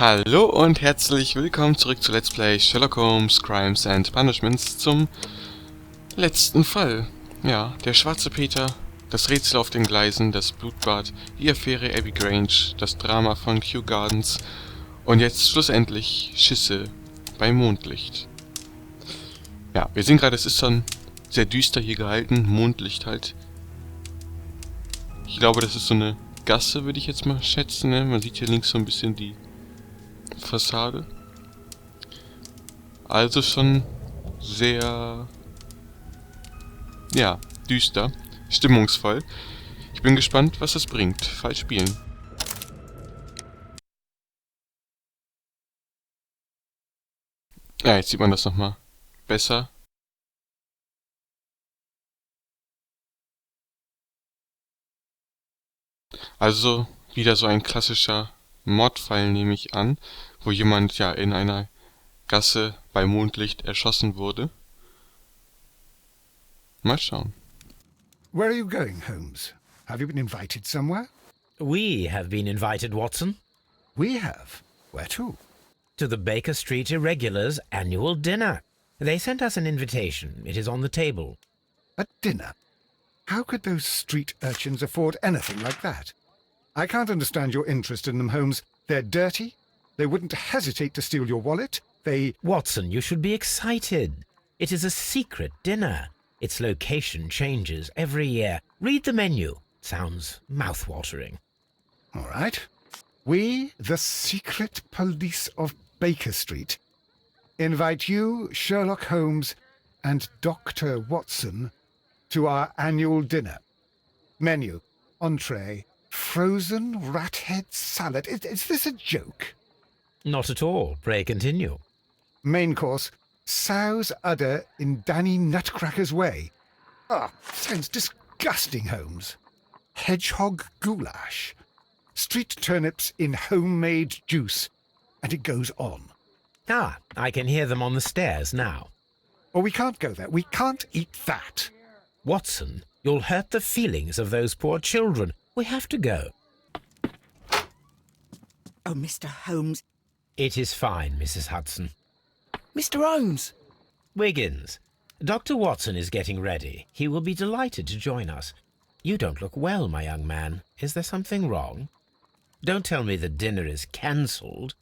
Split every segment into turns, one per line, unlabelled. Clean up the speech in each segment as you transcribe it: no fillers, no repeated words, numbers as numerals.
Hallo und herzlich willkommen zurück zu Let's Play Sherlock Holmes, Crimes and Punishments zum letzten Fall. Ja, der Schwarze Peter, das Rätsel auf den Gleisen, das Blutbad, die Affäre Abbey Grange, das Drama von Kew Gardens und jetzt schlussendlich Schüsse bei Mondlicht. Ja, wir sehen gerade, es ist schon sehr düster hier gehalten, Mondlicht halt. Ich glaube, das ist so eine Gasse, würde ich jetzt mal schätzen, ne? Man sieht hier links so ein bisschen die Fassade. Also schon sehr, ja, düster, stimmungsvoll. Ich bin gespannt, was das bringt. Fall spielen. Ja, jetzt sieht man das nochmal besser. Also wieder so ein klassischer Mordfall, nehme ich an, wo jemand ja in einer Gasse bei Mondlicht erschossen wurde. Mal schauen.
Where are you going, Holmes? Have you been invited somewhere?
We have been invited, Watson,
We have. Where to?
to the Baker Street Irregulars' annual dinner. They sent us an invitation. It is on the table.
A dinner. How could those street urchins afford anything like that? I can't understand your interest in them, Holmes. They're dirty. They wouldn't hesitate to steal your wallet.
Watson, you should be excited. It is a secret dinner. Its location changes every year. Read the menu. Sounds mouth-watering.
All right. We, the secret police of Baker Street, invite you, Sherlock Holmes, and Dr. Watson to our annual dinner. Menu, entree, frozen rat head salad. Is this a joke?
Not at all. Pray continue.
Main course, sow's udder in Danny Nutcracker's way. Sounds disgusting, Holmes. Hedgehog goulash. Street turnips in homemade juice. And it goes on.
Ah, I can hear them on the stairs now.
Oh, we can't go there. We can't eat that.
Watson, you'll hurt the feelings of those poor children. We have to go.
Oh, Mr. Holmes.
It is fine, Mrs. Hudson.
Mr. Holmes!
Wiggins, Dr. Watson is getting ready. He will be delighted to join us. You don't look well, my young man. Is there something wrong? Don't tell me the dinner is cancelled.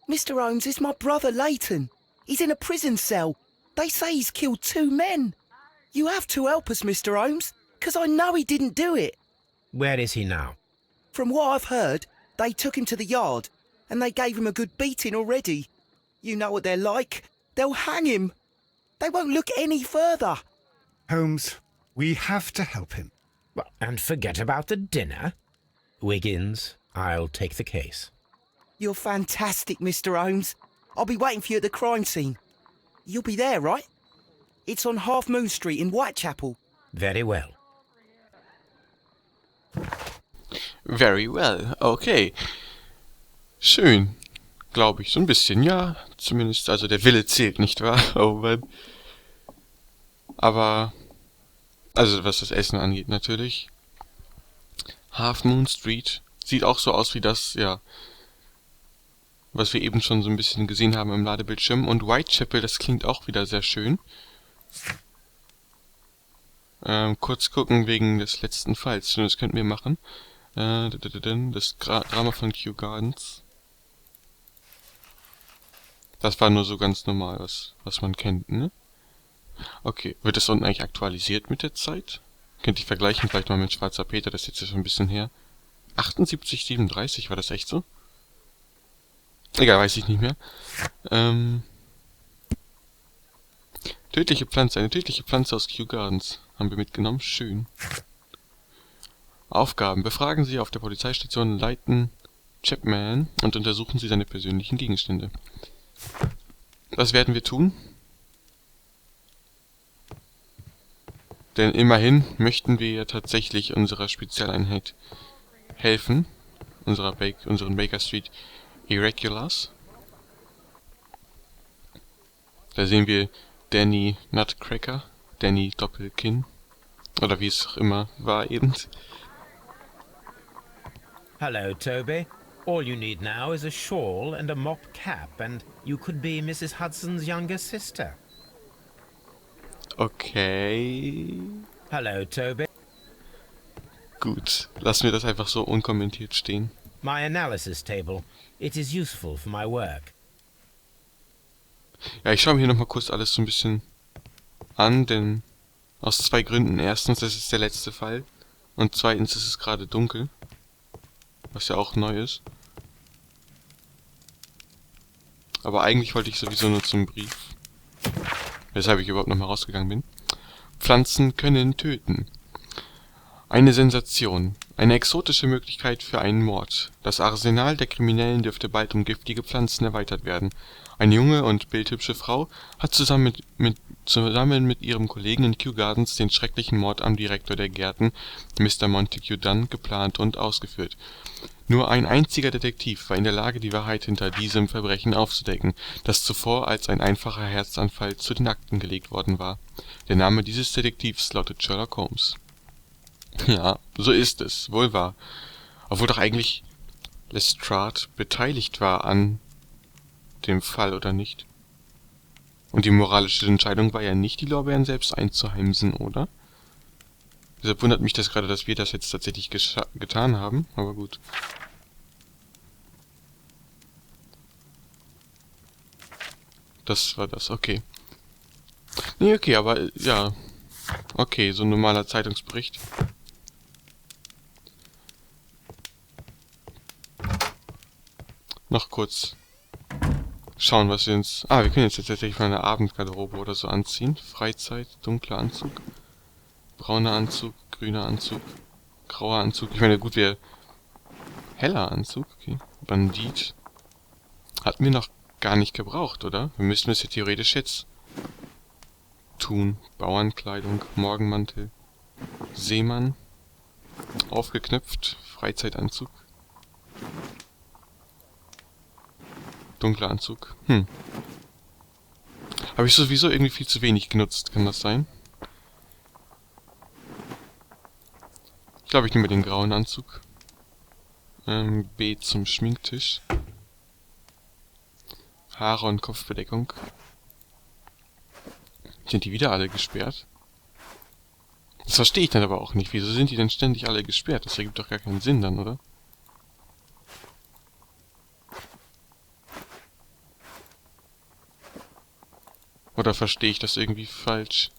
Mr. Holmes is my brother Leighton. He's in a prison cell. They say he's killed 2 men. You have to help us, Mr. Holmes, 'cause I know he didn't do it.
Where is he now?
From what I've heard, they took him to the yard, and they gave him a good beating already. You know what they're like. They'll hang him. They won't look any further.
Holmes, we have to help him.
And forget about the dinner? Wiggins, I'll take the case.
You're fantastic, Mr. Holmes. I'll be waiting for you at the crime scene. You'll be there, right? It's on Half Moon Street in Whitechapel.
Very well.
Very well, okay. Schön, glaube ich, so ein bisschen, ja. Zumindest, also der Wille zählt, nicht wahr? Oh Mann. Aber, also was das Essen angeht natürlich. Half Moon Street sieht auch so aus wie das, ja, was wir eben schon so ein bisschen gesehen haben im Ladebildschirm. Und Whitechapel, das klingt auch wieder sehr schön. Kurz gucken wegen des letzten Falls. Das könnten wir machen. Das Drama von Kew Gardens. Das war nur so ganz normal, was man kennt, ne? Okay, wird das unten eigentlich aktualisiert mit der Zeit? Könnte ich vergleichen vielleicht mal mit Schwarzer Peter, das ist jetzt ja schon ein bisschen her. 78:37, war das echt so? Egal, weiß ich nicht mehr. Tödliche Pflanze, eine tödliche Pflanze aus Kew Gardens. Haben wir mitgenommen, schön. Aufgaben. Befragen Sie auf der Polizeistation Leighton Chapman und untersuchen Sie seine persönlichen Gegenstände. Was werden wir tun? Denn immerhin möchten wir ja tatsächlich unserer Spezialeinheit helfen. Unseren Baker Street Irregulars. Da sehen wir Danny Nutcracker, Danny Doppelkinn, oder wie es auch immer war eben.
Hello, Toby. All you need now is a shawl and a mop cap, and you could be Mrs. Hudson's younger sister.
Okay.
Hello, Toby.
Gut, lassen wir das einfach so unkommentiert stehen.
My analysis table. It is useful for my work.
Ja, ich schaue mir hier nochmal kurz alles so ein bisschen an, denn aus 2 Gründen. Erstens, das ist der letzte Fall. Und zweitens ist es gerade dunkel. Was ja auch neu ist. Aber eigentlich wollte ich sowieso nur zum Brief. Weshalb ich überhaupt nochmal rausgegangen bin. Pflanzen können töten. Eine Sensation. Eine exotische Möglichkeit für einen Mord. Das Arsenal der Kriminellen dürfte bald um giftige Pflanzen erweitert werden. Eine junge und bildhübsche Frau hat zusammen mit ihrem Kollegen in Kew Gardens den schrecklichen Mord am Direktor der Gärten, Mr. Montague Dunn, geplant und ausgeführt. Nur ein einziger Detektiv war in der Lage, die Wahrheit hinter diesem Verbrechen aufzudecken, das zuvor als ein einfacher Herzanfall zu den Akten gelegt worden war. Der Name dieses Detektivs lautet Sherlock Holmes. Ja, so ist es, wohl wahr. Obwohl doch eigentlich Lestrade beteiligt war an dem Fall, oder nicht? Und die moralische Entscheidung war ja nicht, die Lorbeeren selbst einzuheimsen, oder? Deshalb wundert mich das gerade, dass wir das jetzt tatsächlich getan haben, aber gut. Das war das, okay. Nee, okay, aber ja. Okay, so ein normaler Zeitungsbericht. Noch kurz schauen, was wir uns... wir können jetzt tatsächlich mal eine Abendgarderobe oder so anziehen. Freizeit, dunkler Anzug, brauner Anzug, grüner Anzug, grauer Anzug. Ich meine, gut, heller Anzug, okay. Bandit. Hatten wir noch gar nicht gebraucht, oder? Wir müssten es ja theoretisch jetzt tun. Bauernkleidung, Morgenmantel, Seemann, aufgeknöpft, Freizeitanzug. Dunkler Anzug. Habe ich sowieso irgendwie viel zu wenig genutzt, kann das sein? Ich glaube, ich nehme den grauen Anzug. B zum Schminktisch. Haare und Kopfbedeckung. Sind die wieder alle gesperrt? Das verstehe ich dann aber auch nicht. Wieso sind die denn ständig alle gesperrt? Das ergibt doch gar keinen Sinn dann, oder? Oder verstehe ich das irgendwie falsch?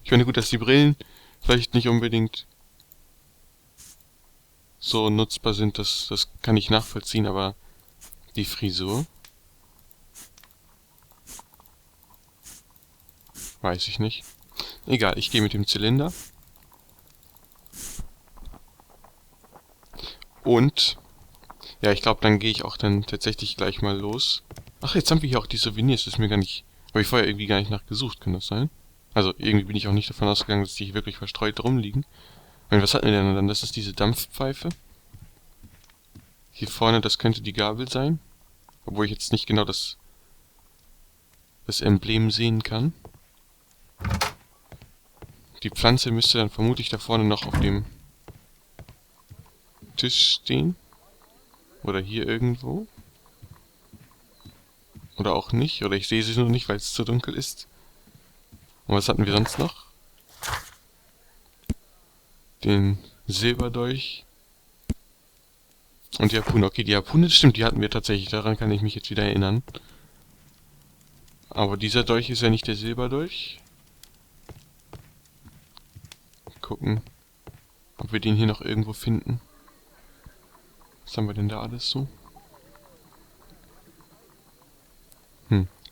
Ich meine, gut, dass die Brillen vielleicht nicht unbedingt so nutzbar sind, das kann ich nachvollziehen, aber die Frisur? Weiß ich nicht. Egal, ich gehe mit dem Zylinder. Und... ja, ich glaube, dann gehe ich auch dann tatsächlich gleich mal los. Ach, jetzt haben wir hier auch die Souvenirs. Das ist mir gar nicht... habe ich vorher irgendwie gar nicht nachgesucht, kann das sein? Also, irgendwie bin ich auch nicht davon ausgegangen, dass die hier wirklich verstreut rumliegen. Ich meine, was hatten wir denn dann? Das ist diese Dampfpfeife. Hier vorne, das könnte die Gabel sein. Obwohl ich jetzt nicht genau das Emblem sehen kann. Die Pflanze müsste dann vermutlich da vorne noch auf dem Tisch stehen. Oder hier irgendwo. Oder auch nicht. Oder ich sehe sie nur nicht, weil es zu dunkel ist. Und was hatten wir sonst noch? Den Silberdolch. Und die Harpune. Okay, die Harpune, stimmt, die hatten wir tatsächlich. Daran kann ich mich jetzt wieder erinnern. Aber dieser Dolch ist ja nicht der Silberdolch. Gucken, ob wir den hier noch irgendwo finden. Was haben wir denn da alles so?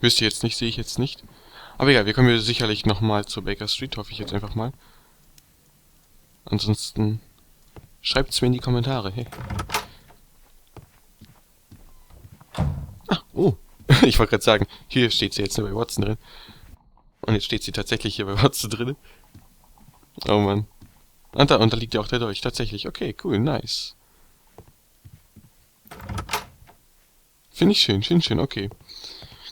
Wisst ihr jetzt nicht, sehe ich jetzt nicht. Aber egal, wir kommen ja sicherlich nochmal zur Baker Street, hoffe ich jetzt einfach mal. Ansonsten schreibt's mir in die Kommentare, hey. Oh, ich wollte gerade sagen, hier steht sie jetzt nur bei Watson drin. Und jetzt steht sie tatsächlich hier bei Watson drin. Oh Mann. Und da liegt ja auch der Dolch, tatsächlich. Okay, cool, nice. Finde ich schön, okay.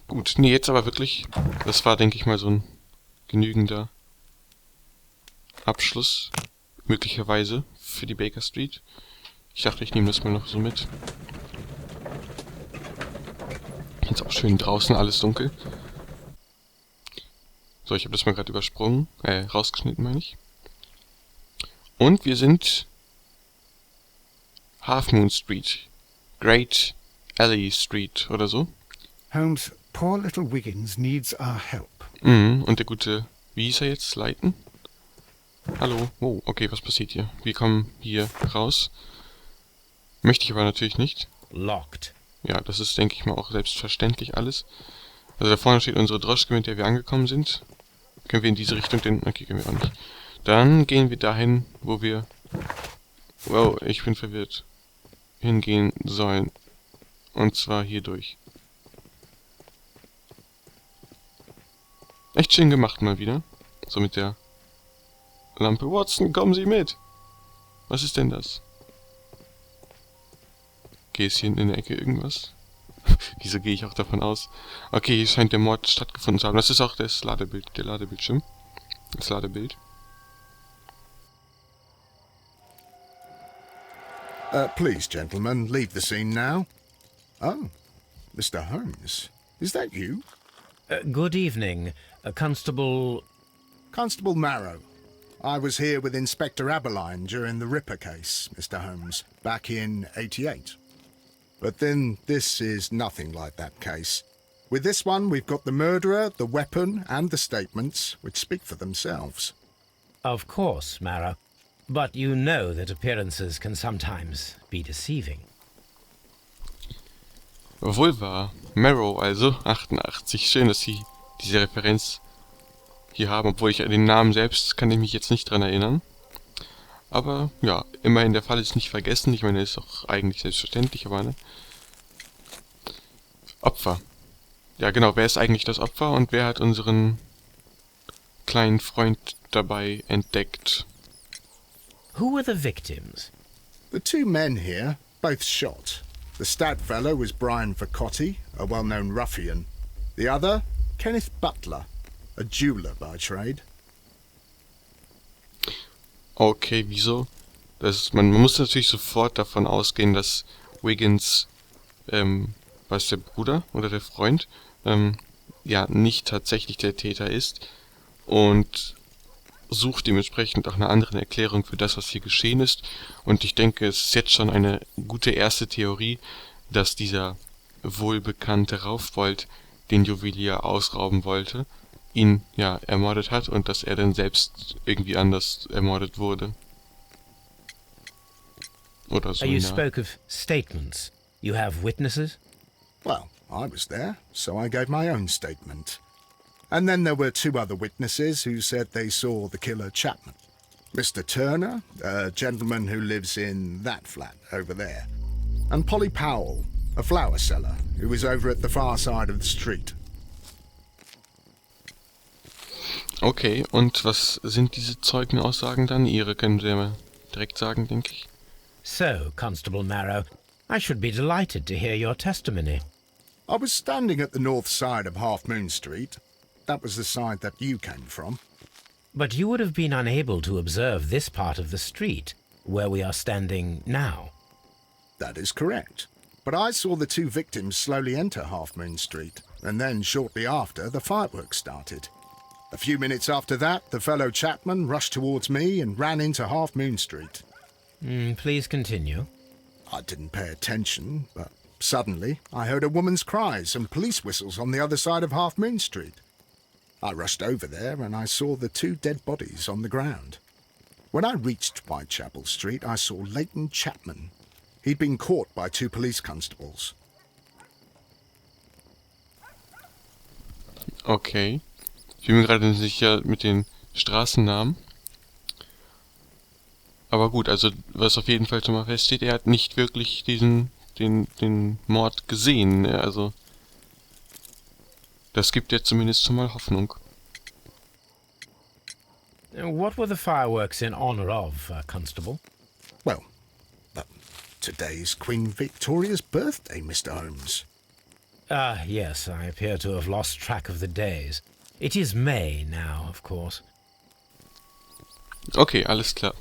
Gut, nee, jetzt aber wirklich, das war, denke ich mal, so ein genügender Abschluss, möglicherweise, für die Baker Street. Ich dachte, ich nehme das mal noch so mit. Jetzt auch schön draußen, alles dunkel. So, ich habe das mal gerade übersprungen. Rausgeschnitten, meine ich. Und wir sind Half Moon Street. Great Alley Street oder so.
Holmes, poor little Wiggins needs our help.
Und der gute, wie hieß er jetzt? Leiten? Hallo? Oh, okay, was passiert hier? Wir kommen hier raus. Möchte ich aber natürlich nicht.
Locked.
Ja, das ist, denke ich mal, auch selbstverständlich alles. Also da vorne steht unsere Droschke, mit der wir angekommen sind. Können wir in diese Richtung denn... Okay, können wir auch nicht. Dann gehen wir dahin, wo wir... Wow, ich bin verwirrt. Hingehen sollen. Und zwar hier durch. Echt schön gemacht mal wieder. So mit der Lampe. Watson, kommen Sie mit! Was ist denn das? Okay, ist hier in der Ecke irgendwas? Wieso gehe ich auch davon aus? Okay, hier scheint der Mord stattgefunden zu haben. Das ist auch das Ladebild, der Ladebildschirm. Das Ladebild.
Please, gentlemen, leave the scene now. Oh, Mr. Holmes, is that you?
Good evening, Constable...
Constable Marrow. I was here with Inspector Aberline during the Ripper case, Mr. Holmes, back in '88. But then this is nothing like that case. With this one, we've got the murderer, the weapon, and the statements, which speak for themselves.
Of course, Marrow. But you know that appearances can sometimes be deceiving.
Wohl wahr. Marrow also, 88. Schön, dass Sie diese Referenz hier haben, obwohl ich an den Namen selbst kann ich mich jetzt nicht dran erinnern. Aber ja, immerhin der Fall ist nicht vergessen. Ich meine, ist auch eigentlich selbstverständlich, aber ne? Opfer. Ja genau, wer ist eigentlich das Opfer und wer hat unseren kleinen Freund dabei entdeckt?
Who were the victims?
The two men here, both shot. The stout fellow was Brian Vercotti, a well-known ruffian. The other, Kenneth Butler, a jeweller by trade.
Okay, wieso? Man muss natürlich sofort davon ausgehen, dass Wiggins, was der Bruder oder der Freund, ja, nicht tatsächlich der Täter ist und sucht dementsprechend auch eine andere Erklärung für das, was hier geschehen ist. Und ich denke, es ist jetzt schon eine gute erste Theorie, dass dieser wohlbekannte Raufbold den Juwelier ausrauben wollte, ihn ja ermordet hat und dass er dann selbst irgendwie anders ermordet wurde. Oder so.
You spoke of statements. You have witnesses?
Well, I was there, so I gave my own statement. And then there were two other witnesses who said they saw the killer Chapman. Mr. Turner, a gentleman who lives in that flat over there. And Polly Powell, a flower seller, who was over at the far side of the street.
Okay, und was sind diese Zeugenaussagen dann? Ihre können Sie ja direkt sagen, denke ich.
So, Constable Marrow, I should be delighted to hear your testimony.
I was standing at the north side of Half Moon Street. That was the side that you came from.
But you would have been unable to observe this part of the street, where we are standing now.
That is correct. But I saw the two victims slowly enter Half Moon Street, and then shortly after, the fireworks started. A few minutes after that, the fellow Chapman rushed towards me and ran into Half Moon Street.
Please continue.
I didn't pay attention, but suddenly I heard a woman's cries and police whistles on the other side of Half Moon Street. I rushed over there and I saw the two dead bodies on the ground. When I reached Whitechapel Street, I saw Leighton Chapman. He'd been caught by two police constables.
Okay. Ich bin mir gerade nicht sicher mit den Straßennamen. Aber gut, also was auf jeden Fall schon mal feststeht, er hat nicht wirklich den Mord gesehen. Also das gibt ja zumindest schon mal Hoffnung.
What were the fireworks in honor of, Constable?
Well, today's Queen Victoria's birthday, Mr. Holmes.
Yes, I appear to have lost track of the days. It is May now, of course.
Okay, alles klar.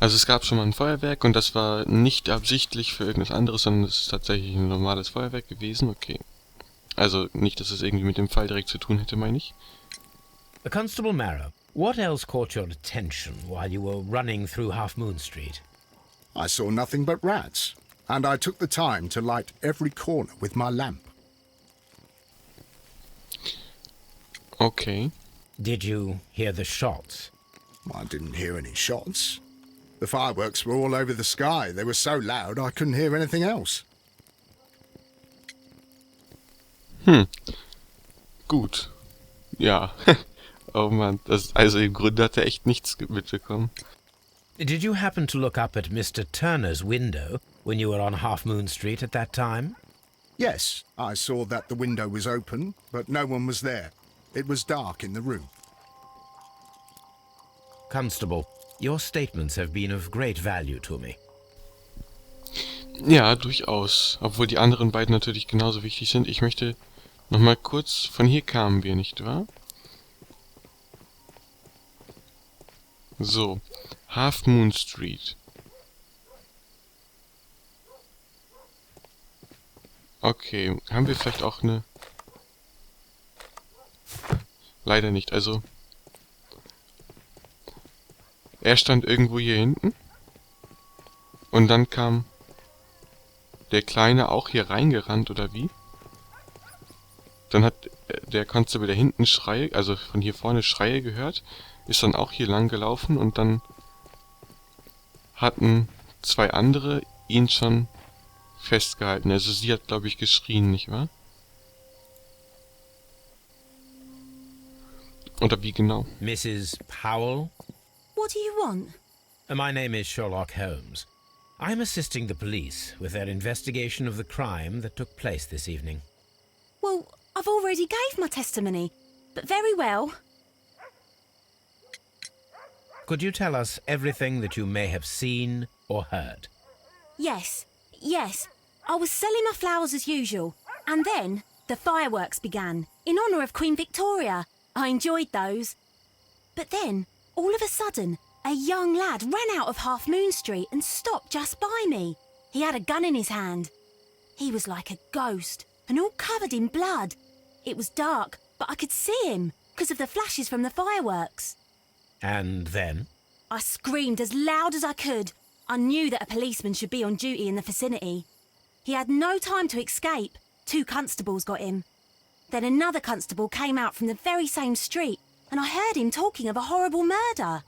Also es gab schon mal ein Feuerwerk und das war nicht absichtlich für irgendwas anderes, sondern es ist tatsächlich ein normales Feuerwerk gewesen, okay. Also nicht, dass es irgendwie mit dem Fall direkt zu tun hätte, meine ich.
Constable Marrow, what else caught your attention while you were running through Half Moon Street?
I saw nothing but rats, and I took the time to light every corner with my lamp.
Okay.
Did you hear the shots?
I didn't hear any shots. The fireworks were all over the sky. They were so loud I couldn't hear anything else.
Gut. Ja. Oh Mann, also im Grunde hat er echt nichts mitbekommen.
Did you happen to look up at Mr. Turner's window when you were on Half Moon Street at that time?
Yes, I saw that the window was open, but no one was there. It was dark in the room.
Constable, your statements have been of great value to me.
Ja, durchaus. Obwohl die anderen beiden natürlich genauso wichtig sind. Ich möchte nochmal kurz... Von hier kamen wir, nicht wahr? So. Half Moon Street. Okay, haben wir vielleicht auch eine... Leider nicht, also... Er stand irgendwo hier hinten. Und dann kam der Kleine auch hier reingerannt, oder wie? Dann hat der Constable da hinten Schreie, also von hier vorne Schreie gehört, ist dann auch hier lang gelaufen und dann hatten zwei andere ihn schon festgehalten. Also sie hat, glaube ich, geschrien, nicht wahr? Oder wie genau?
Mrs. Powell?
What do you want?
My name is Sherlock Holmes. I'm assisting the police with their investigation of the crime that took place this evening.
Well, I've already gave my testimony, but very well.
Could you tell us everything that you may have seen or heard?
Yes. I was selling my flowers as usual, and then the fireworks began, in honour of Queen Victoria. I enjoyed those. But then, all of a sudden, a young lad ran out of Half Moon Street and stopped just by me. He had a gun in his hand. He was like a ghost, and all covered in blood. It was dark, but I could see him, because of the flashes from the fireworks.
And then?
I screamed as loud as I could. I knew that a policeman should be on duty in the vicinity. He had no time to escape. 2 constables got him. Then another constable came out from the very same street, and I heard him talking of a horrible murder.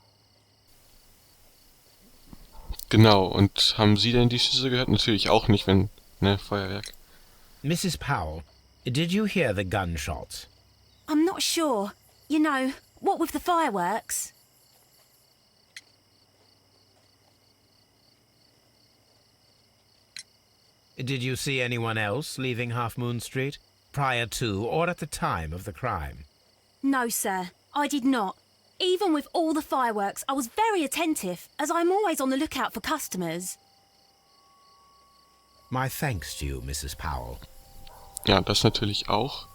Genau, und haben Sie denn die Schüsse gehört? Natürlich auch nicht, wenn, ne, Feuerwerk.
Mrs. Powell, did you hear the gunshots?
I'm not sure. You know, what with the fireworks?
Did you see anyone else leaving Half Moon Street, prior to or at the time of the crime?
No, sir, I did not. Even with all the fireworks, I was very attentive, as I'm always on the lookout for customers.
My thanks to you, Mrs. Powell.
Ja, das natürlich auch.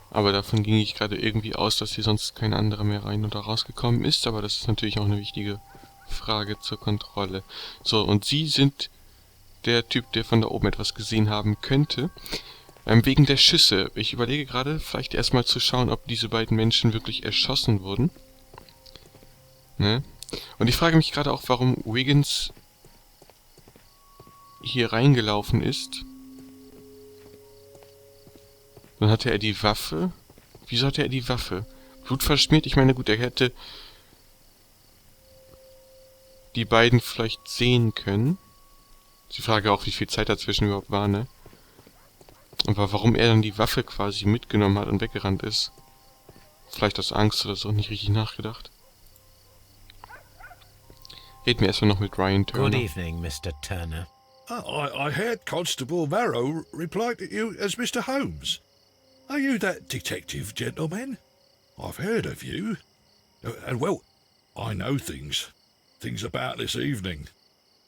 Aber davon ging ich gerade irgendwie aus, dass hier sonst kein anderer mehr rein oder rausgekommen ist. Aber das ist natürlich auch eine wichtige Frage zur Kontrolle. So, und Sie sind der Typ, der von da oben etwas gesehen haben könnte. Wegen der Schüsse. Ich überlege gerade, vielleicht erstmal zu schauen, ob diese beiden Menschen wirklich erschossen wurden. Ne? Und ich frage mich gerade auch, warum Wiggins hier reingelaufen ist. Dann hatte er die Waffe. Wieso hatte er die Waffe? Blutverschmiert? Ich meine, gut, er hätte die beiden vielleicht sehen können. Die Frage auch, wie viel Zeit dazwischen überhaupt war, ne? Aber warum er dann die Waffe quasi mitgenommen hat und weggerannt ist. Vielleicht aus Angst oder so, nicht richtig nachgedacht. Reden wir erstmal noch mit Ryan Turner.
Good evening, Mr. Turner.
I heard Constable Marrow reply to you as Mr. Holmes. Are you that detective gentleman? I've heard of you. And well, I know things about this evening.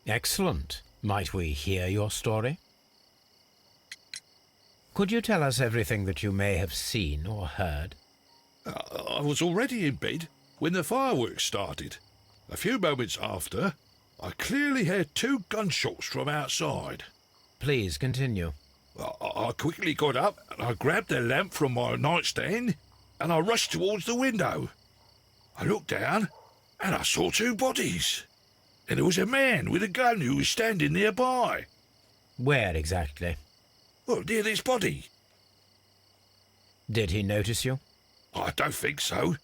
Excellent. Might we hear your story? Could you tell us everything that you may have seen or heard?
I was already in bed when the fireworks started. A few moments after, I clearly heard 2 gunshots from outside.
Please continue.
I quickly got up and I grabbed the lamp from my nightstand and I rushed towards the window. I looked down and I saw 2 bodies. And there was a man with a gun who was standing nearby.
Where exactly?
Well, near this body.
Did he notice you?
I don't think so.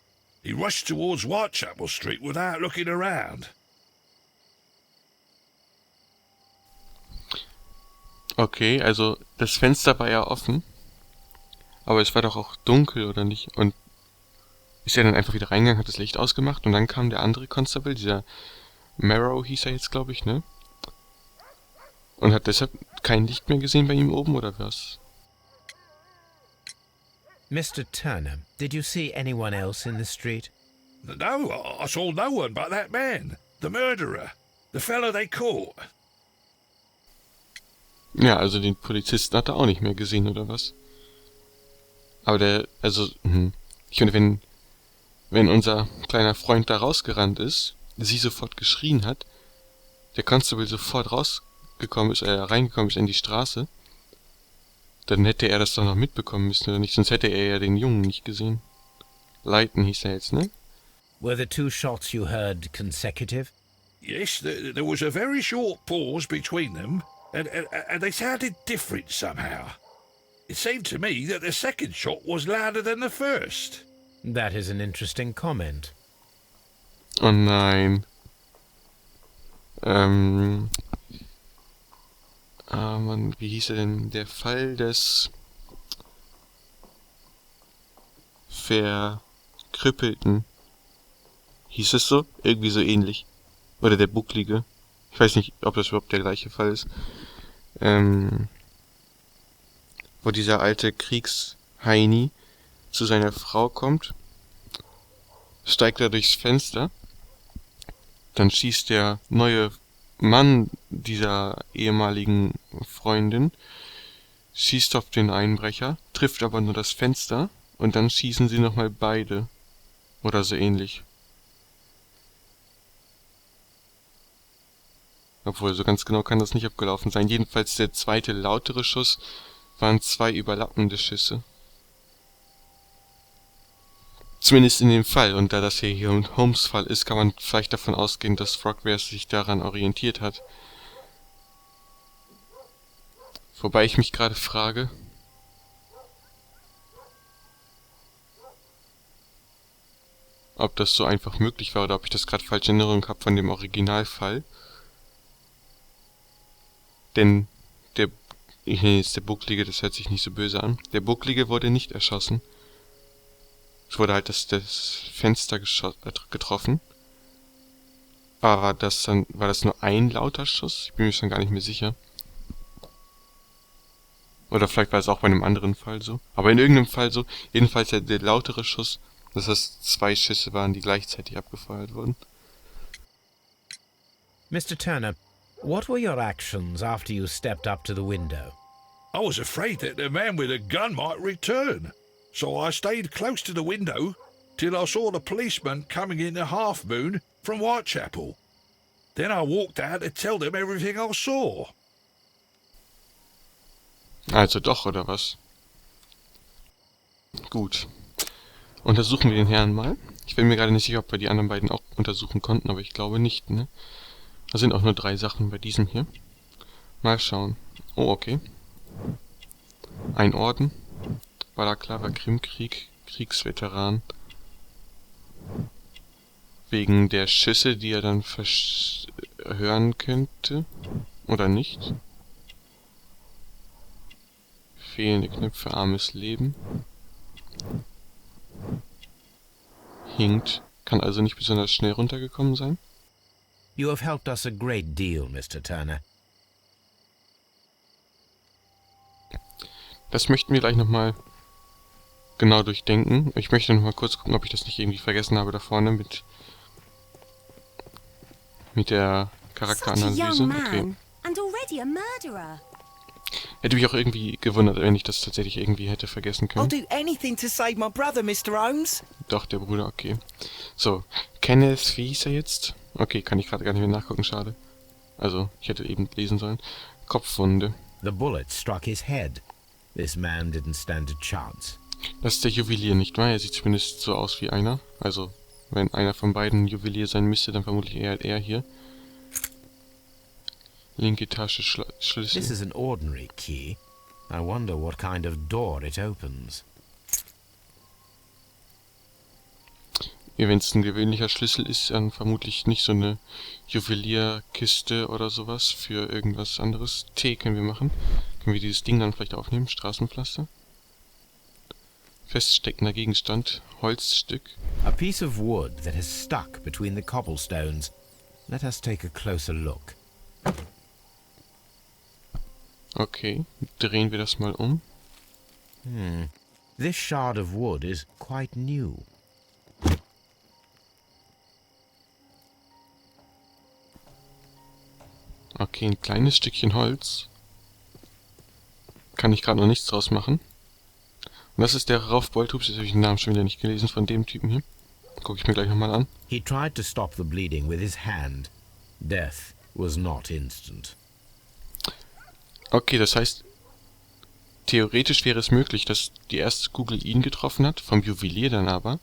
He rushed towards Whitechapel Street without looking around.
Okay, also das Fenster war ja offen, aber es war doch auch dunkel, oder nicht? Und ist er dann einfach wieder reingegangen, hat das Licht ausgemacht und dann kam der andere Constable, dieser Marrow hieß er jetzt, glaube ich, ne? Und hat deshalb kein Licht mehr gesehen bei ihm oben, oder was?
Mr. Turner, did you see anyone else in the street?
No, I saw no one but that man, the murderer, the fellow they caught.
Ja, also den Polizisten hat er auch nicht mehr gesehen, oder was? Aber ich finde, wenn unser kleiner Freund da rausgerannt ist, sie sofort geschrien hat, der Constable sofort reingekommen ist in die Straße, dann hätte er das doch noch mitbekommen müssen, oder nicht? Sonst hätte er ja den Jungen nicht gesehen. Leighton hieß er jetzt, ne?
Were the 2 shots you heard consecutive?
Yes, there was a very short pause between them, and they sounded different somehow. It seemed to me that the second shot was louder than the first.
That is an interesting comment.
Oh nein. Mann, wie hieß er denn? Der Fall des Verkrüppelten. Hieß es so? Irgendwie so ähnlich. Oder der Bucklige. Ich weiß nicht, ob das überhaupt der gleiche Fall ist. Wo dieser alte Kriegsheini zu seiner Frau kommt, steigt er durchs Fenster, dann schießt der neue Mann dieser ehemaligen Freundin, schießt auf den Einbrecher, trifft aber nur das Fenster und dann schießen sie nochmal beide. Oder so ähnlich. Obwohl, so ganz genau kann das nicht abgelaufen sein. Jedenfalls der zweite lautere Schuss waren 2 überlappende Schüsse. Zumindest in dem Fall. Und da das hier ein Holmes-Fall ist, kann man vielleicht davon ausgehen, dass Frogwares sich daran orientiert hat. Wobei ich mich gerade frage, ob das so einfach möglich war oder ob ich das gerade falsch in Erinnerung habe von dem Originalfall. Denn ich nenne jetzt der Bucklige, das hört sich nicht so böse an. Der Bucklige wurde nicht erschossen. Es wurde halt das Fenster getroffen. Aber war das nur ein lauter Schuss? Ich bin mir schon gar nicht mehr sicher. Oder vielleicht war es auch bei einem anderen Fall so. Aber in irgendeinem Fall so. Jedenfalls der lautere Schuss, dass das 2 Schüsse waren, die gleichzeitig abgefeuert wurden.
Mr. Turner, what were your actions after you stepped up to the window?
I was afraid that the man with the gun might return, so I stayed close to the window till I saw the policeman coming in the Half Moon from Whitechapel. Then I walked out to tell them everything I saw.
Also doch, oder was? Gut. Untersuchen wir den Herrn mal. Ich bin mir gerade nicht sicher, ob wir die anderen beiden auch untersuchen konnten, aber ich glaube nicht, ne? Da sind auch nur 3 Sachen bei diesem hier. Mal schauen. Oh, okay. Ein Orden. Balaklava Krimkrieg. Kriegsveteran. Wegen der Schüsse, die er dann hören könnte. Oder nicht. Fehlende Knöpfe, armes Leben. Hinkt. Kann also nicht besonders schnell runtergekommen sein.
You have helped us a great deal, Mr. Turner.
Das möchten wir gleich nochmal genau durchdenken. Ich möchte nochmal kurz gucken, ob ich das nicht irgendwie vergessen habe da vorne mit der Charakteranalyse. Okay.
And already a murderer.
Hätte mich auch irgendwie gewundert, wenn ich das tatsächlich irgendwie hätte vergessen
I'll
können.
do anything to save my brother, Mr. Holmes.
Doch, der Bruder, okay. So, Kenneth, wie hieß er jetzt? Okay, kann ich gerade gar nicht mehr nachgucken, schade. Also, ich hätte eben lesen sollen. Kopfwunde.
The bullet struck his head. This man didn't stand a chance.
Das ist der Juwelier, nicht wahr? Er sieht zumindest so aus wie einer. Also, wenn einer von beiden Juwelier sein müsste, dann vermutlich eher er hier. Linke Tasche, Schlüssel.
This is an ordinary key. I wonder what kind of door it opens.
Ja, wenn es ein gewöhnlicher Schlüssel ist, dann vermutlich nicht so eine Juwelierkiste oder sowas für irgendwas anderes. Tee können wir machen. Können wir dieses Ding dann vielleicht aufnehmen? Straßenpflaster. Feststeckender Gegenstand. Holzstück.
A piece of wood that has stuck between the cobblestones. Let us take a closer look.
Okay, drehen wir das mal um.
This shard of wood is quite new.
Okay, ein kleines Stückchen Holz. Kann ich gerade noch nichts draus machen. Und das ist der Raufbolthups, jetzt habe ich den Namen schon wieder nicht gelesen, von dem Typen hier. Gucke ich mir gleich nochmal an.
He tried to stop the bleeding with his hand. Death was not instant.
Okay, das heißt, theoretisch wäre es möglich, dass die erste Kugel ihn getroffen hat, vom Juwelier dann aber.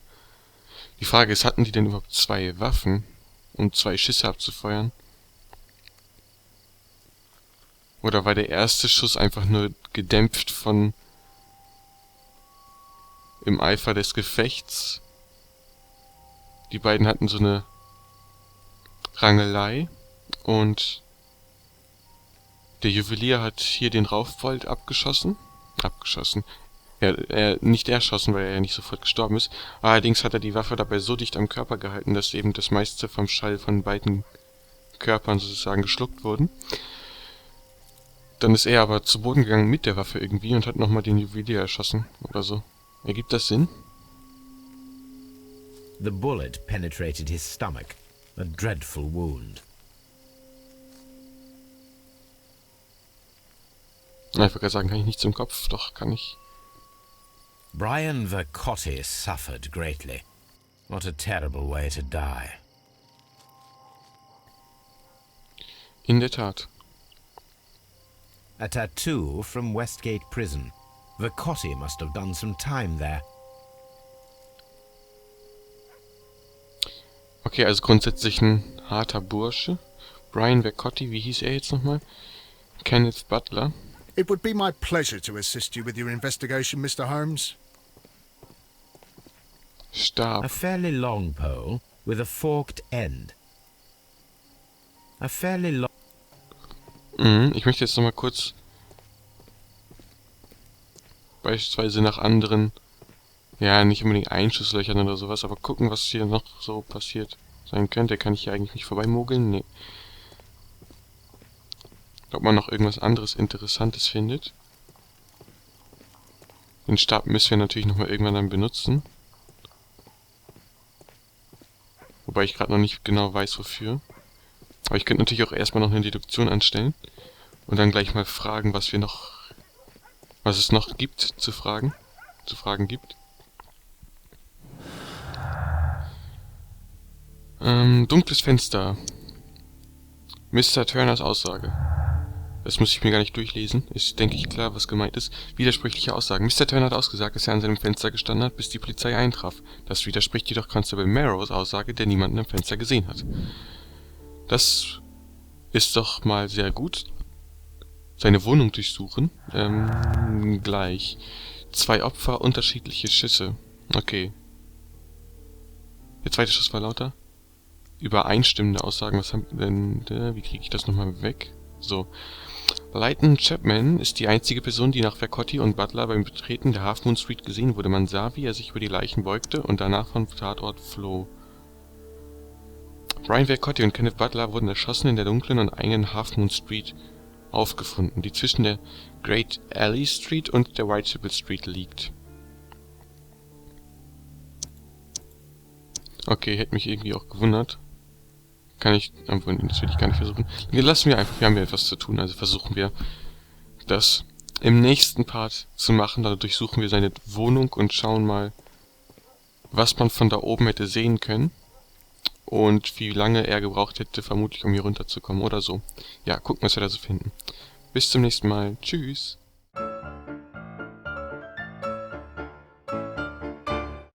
Die Frage ist, hatten die denn überhaupt 2 Waffen, um 2 Schüsse abzufeuern? Oder war der erste Schuss einfach nur gedämpft von im Eifer des Gefechts? Die beiden hatten so eine Rangelei und der Juwelier hat hier den Raufbold abgeschossen. Nicht erschossen, weil er ja nicht sofort gestorben ist. Allerdings hat er die Waffe dabei so dicht am Körper gehalten, dass eben das meiste vom Schall von beiden Körpern sozusagen geschluckt wurden. Dann ist er aber zu Boden gegangen mit der Waffe irgendwie und hat nochmal den Juwelier erschossen oder so. Ergibt das Sinn?
The bullet penetrated his stomach. A dreadful wound.
Ich wollte gerade sagen, kann ich nichts im Kopf? Doch, kann ich.
Brian Vercotti suffered greatly. What a terrible way to die.
In der Tat.
A tattoo from Westgate Prison. Vercotti must have done some time there.
Okay, also grundsätzlich ein harter Bursche. Brian Vercotti, wie hieß er jetzt nochmal? Kenneth Butler.
It would be my pleasure to assist you with your investigation, Mr. Holmes.
Stab.
A fairly long pole with a forked end. A fairly long...
Ich möchte jetzt nochmal kurz beispielsweise nach anderen, ja, nicht unbedingt Einschusslöchern oder sowas, aber gucken, was hier noch so passiert sein könnte. Kann ich hier eigentlich nicht vorbeimogeln? Nee. Ob man noch irgendwas anderes Interessantes findet. Den Stab müssen wir natürlich nochmal irgendwann dann benutzen. Wobei ich gerade noch nicht genau weiß, wofür. Aber ich könnte natürlich auch erstmal noch eine Deduktion anstellen. Und dann gleich mal fragen, was es noch gibt zu fragen gibt. Dunkles Fenster. Mr. Turners Aussage. Das muss ich mir gar nicht durchlesen. Ist, denke ich, klar, was gemeint ist. Widersprüchliche Aussagen. Mr. Turner hat ausgesagt, dass er an seinem Fenster gestanden hat, bis die Polizei eintraf. Das widerspricht jedoch Constable Marrows Aussage, der niemanden am Fenster gesehen hat. Das ist doch mal sehr gut. Seine Wohnung durchsuchen. Gleich. 2 Opfer, unterschiedliche Schüsse. Okay. Der zweite Schuss war lauter. Übereinstimmende Aussagen. Was haben wir denn? Wie kriege ich das nochmal weg? So. Leighton Chapman ist die einzige Person, die nach Vercotti und Butler beim Betreten der Half Moon Street gesehen wurde. Man sah, wie er sich über die Leichen beugte und danach vom Tatort floh. Brian Vercotti und Kenneth Butler wurden erschossen in der dunklen und engen Half Moon Street aufgefunden, die zwischen der Great Alley Street und der Whitechapel Street liegt. Okay, hätte mich irgendwie auch gewundert. Das will ich gar nicht versuchen. Lassen wir einfach, wir haben ja etwas zu tun, also versuchen wir das im nächsten Part zu machen. Da durchsuchen wir seine Wohnung und schauen mal, was man von da oben hätte sehen können. und wie lange er gebraucht hätte, vermutlich um hier runterzukommen oder so. Ja, gucken, was wir da so finden. Bis zum nächsten Mal. Tschüss.